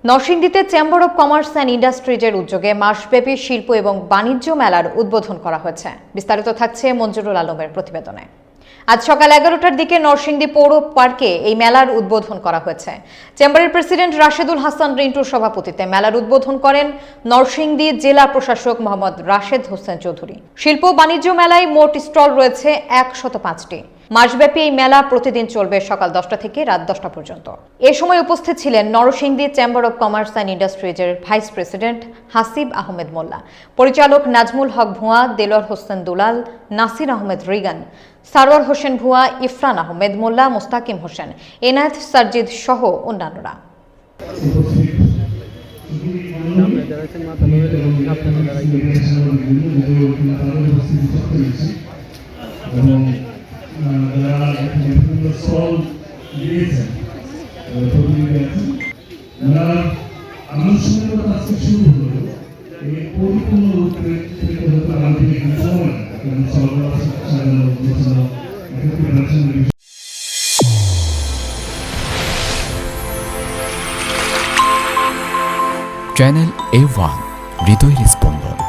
নরসিংদীতে chamber of commerce and ইন্ডাস্ট্রিজের উদ্যোগে মাসব্যাপী শিল্প এবং বাণিজ্য মেলার উদ্বোধন করা হয়েছে। বিস্তারিত থাকছে মঞ্জুরুল আলমের প্রতিবেদনে। আজ সকাল 11টার দিকে নরসিংদী পৌর পার্কে এই মেলার উদ্বোধন করা হয়েছে। চেম্বারের প্রেসিডেন্ট রাশেদুল হাসান রিন্টুর সভাপতিত্বে মেলার উদ্বোধন করেন নরসিংদী জেলা প্রশাসক মোহাম্মদ রাশেদ হোসেন চৌধুরী। শিল্প বাণিজ্য মেলায় মোট স্টল রয়েছে 105টি। মাসব্যাপী এই মেলা প্রতিদিন চলবে সকাল 10টা থেকে রাত 10টা পর্যন্ত। এ সময় উপস্থিত ছিলেন Narsingdi chamber of commerce and ইন্ডাস্ট্রিজের ভাইস প্রেসিডেন্ট হাসিব আহমেদ মোল্লা, পরিচালক নাজমুল হক ভুঁয়া, দেলোয়ার হোসেন দুলাল, নাসির আহমেদ রিগান, সারোয়ার হোসেন ভুঁয়া, ইফরান আহমেদ মোল্লা, মোস্তাকিম হোসেন, এনায়েত সারজিদ সহ অন্যান্যরা। যারা বিভিন্ন স্টল দিয়েছেন আনুষ্ঠানিকতা আজকে শুরু হলো। এই পরিপূর্ণ রূপে থেকে হয়তো আগামী সময় চ্যানেল A1 হৃদয়ের স্পন্দন।